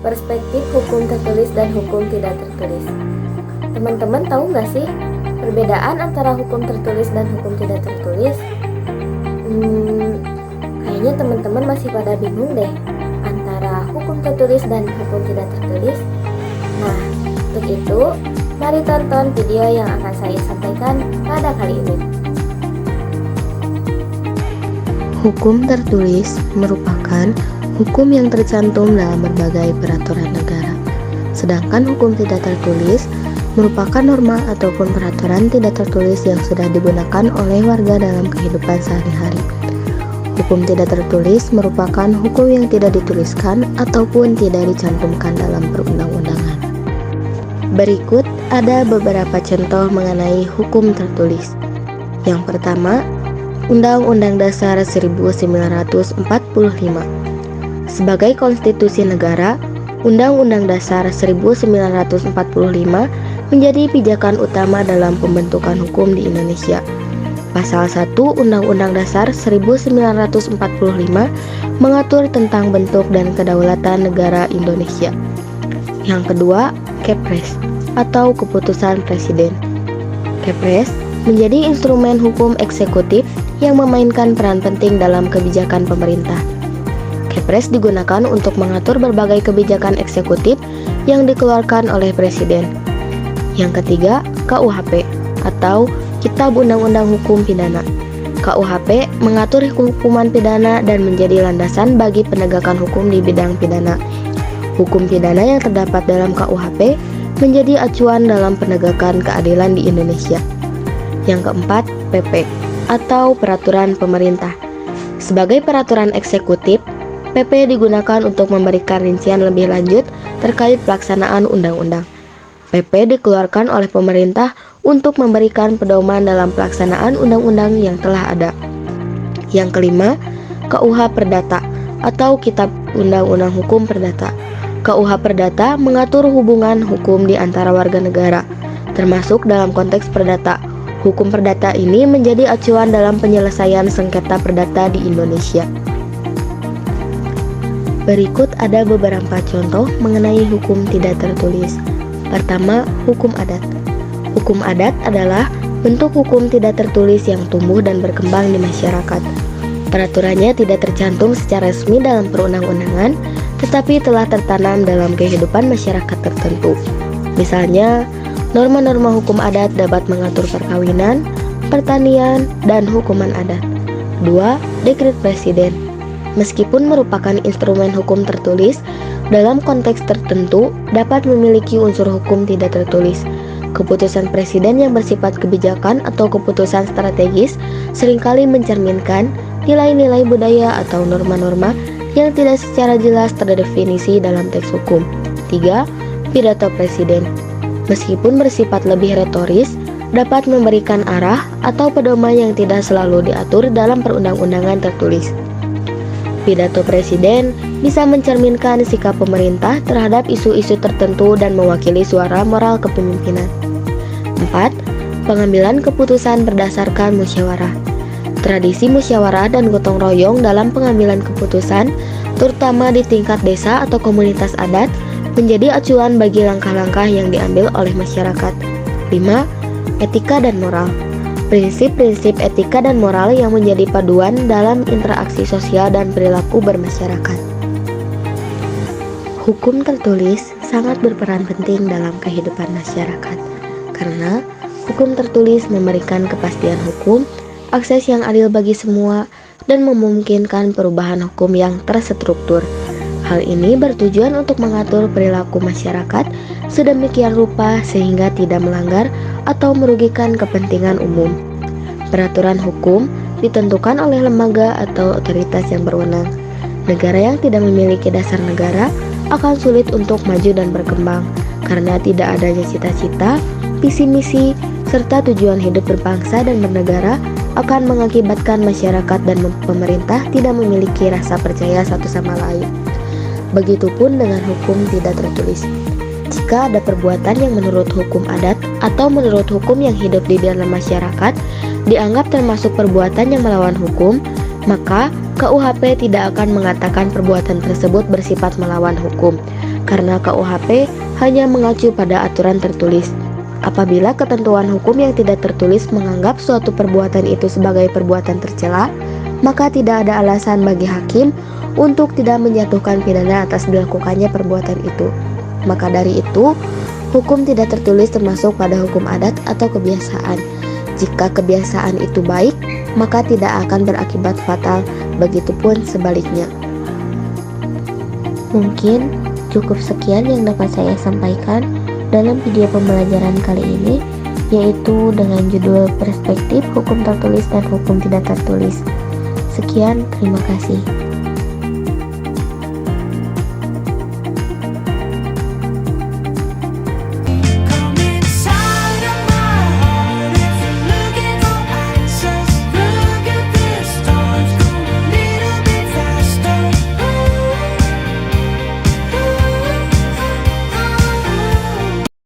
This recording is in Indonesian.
Perspektif hukum tertulis dan hukum tidak tertulis. Teman-teman tahu nggak sih perbedaan antara hukum tertulis dan hukum tidak tertulis? Kayaknya teman-teman masih pada bingung deh antara hukum tertulis dan hukum tidak tertulis. Nah, untuk itu, mari tonton video yang akan saya sampaikan pada kali ini. Hukum tertulis merupakan hukum yang tercantum dalam berbagai peraturan negara. Sedangkan hukum tidak tertulis merupakan norma ataupun peraturan tidak tertulis yang sudah digunakan oleh warga dalam kehidupan sehari-hari. Hukum tidak tertulis merupakan hukum yang tidak dituliskan ataupun tidak dicantumkan dalam perundang-undangan. Berikut ada beberapa contoh mengenai hukum tertulis. Yang pertama, Undang-Undang Dasar 1945. Sebagai konstitusi negara, Undang-Undang Dasar 1945 menjadi pijakan utama dalam pembentukan hukum di Indonesia. Pasal 1 Undang-Undang Dasar 1945 mengatur tentang bentuk dan kedaulatan negara Indonesia. Yang kedua, Kepres atau Keputusan Presiden. Kepres menjadi instrumen hukum eksekutif yang memainkan peran penting dalam kebijakan pemerintah. Kepres digunakan untuk mengatur berbagai kebijakan eksekutif yang dikeluarkan oleh Presiden. Yang ketiga, KUHP atau Kitab Undang-Undang Hukum Pidana. KUHP mengatur hukuman pidana dan menjadi landasan bagi penegakan hukum di bidang pidana. Hukum pidana yang terdapat dalam KUHP menjadi acuan dalam penegakan keadilan di Indonesia. Yang keempat, PP atau Peraturan Pemerintah. Sebagai peraturan eksekutif, PP digunakan untuk memberikan rincian lebih lanjut terkait pelaksanaan undang-undang. PP dikeluarkan oleh pemerintah untuk memberikan pedoman dalam pelaksanaan undang-undang yang telah ada. Yang kelima, KUH Perdata atau Kitab Undang-Undang Hukum Perdata. KUH Perdata mengatur hubungan hukum di antara warga negara, termasuk dalam konteks perdata. Hukum perdata ini menjadi acuan dalam penyelesaian sengketa perdata di Indonesia. Berikut ada beberapa contoh mengenai hukum tidak tertulis. Pertama, hukum adat. Hukum adat adalah bentuk hukum tidak tertulis yang tumbuh dan berkembang di masyarakat. Peraturannya tidak tercantum secara resmi dalam perundang-undangan, tetapi telah tertanam dalam kehidupan masyarakat tertentu. Misalnya, norma-norma hukum adat dapat mengatur perkawinan, pertanian, dan hukuman adat. 2. Dekret Presiden. Meskipun merupakan instrumen hukum tertulis, dalam konteks tertentu dapat memiliki unsur hukum tidak tertulis. Keputusan presiden yang bersifat kebijakan atau keputusan strategis seringkali mencerminkan nilai-nilai budaya atau norma-norma yang tidak secara jelas terdefinisi dalam teks hukum. 3. Pidato Presiden. Meskipun bersifat lebih retoris, dapat memberikan arah atau pedoman yang tidak selalu diatur dalam perundang-undangan tertulis. Pidato Presiden bisa mencerminkan sikap pemerintah terhadap isu-isu tertentu dan mewakili suara moral kepemimpinan. 4. Pengambilan keputusan berdasarkan musyawarah. Tradisi musyawarah dan gotong royong dalam pengambilan keputusan, terutama di tingkat desa atau komunitas adat, menjadi acuan bagi langkah-langkah yang diambil oleh masyarakat. 5. Etika dan moral. Prinsip-prinsip etika dan moral yang menjadi paduan dalam interaksi sosial dan perilaku bermasyarakat. Hukum tertulis sangat berperan penting dalam kehidupan masyarakat, karena hukum tertulis memberikan kepastian hukum, akses yang adil bagi semua, dan memungkinkan perubahan hukum yang terstruktur. Hal ini bertujuan untuk mengatur perilaku masyarakat sedemikian rupa sehingga tidak melanggar atau merugikan kepentingan umum. Peraturan hukum ditentukan oleh lembaga atau otoritas yang berwenang. Negara yang tidak memiliki dasar negara akan sulit untuk maju dan berkembang karena tidak adanya cita-cita, visi misi, serta tujuan hidup berbangsa dan bernegara akan mengakibatkan masyarakat dan pemerintah tidak memiliki rasa percaya satu sama lain. Begitupun dengan hukum tidak tertulis. Jika ada perbuatan yang menurut hukum adat atau menurut hukum yang hidup di dalam masyarakat dianggap termasuk perbuatan yang melawan hukum, maka KUHP tidak akan mengatakan perbuatan tersebut bersifat melawan hukum, karena KUHP hanya mengacu pada aturan tertulis. Apabila ketentuan hukum yang tidak tertulis menganggap suatu perbuatan itu sebagai perbuatan tercela, maka tidak ada alasan bagi hakim untuk tidak menjatuhkan pidana atas dilakukannya perbuatan itu. Maka dari itu, hukum tidak tertulis termasuk pada hukum adat atau kebiasaan. Jika kebiasaan itu baik, maka tidak akan berakibat fatal, begitupun sebaliknya. Mungkin cukup sekian yang dapat saya sampaikan dalam video pembelajaran kali ini, yaitu dengan judul Perspektif Hukum Tertulis dan Hukum Tidak Tertulis. Sekian, terima kasih.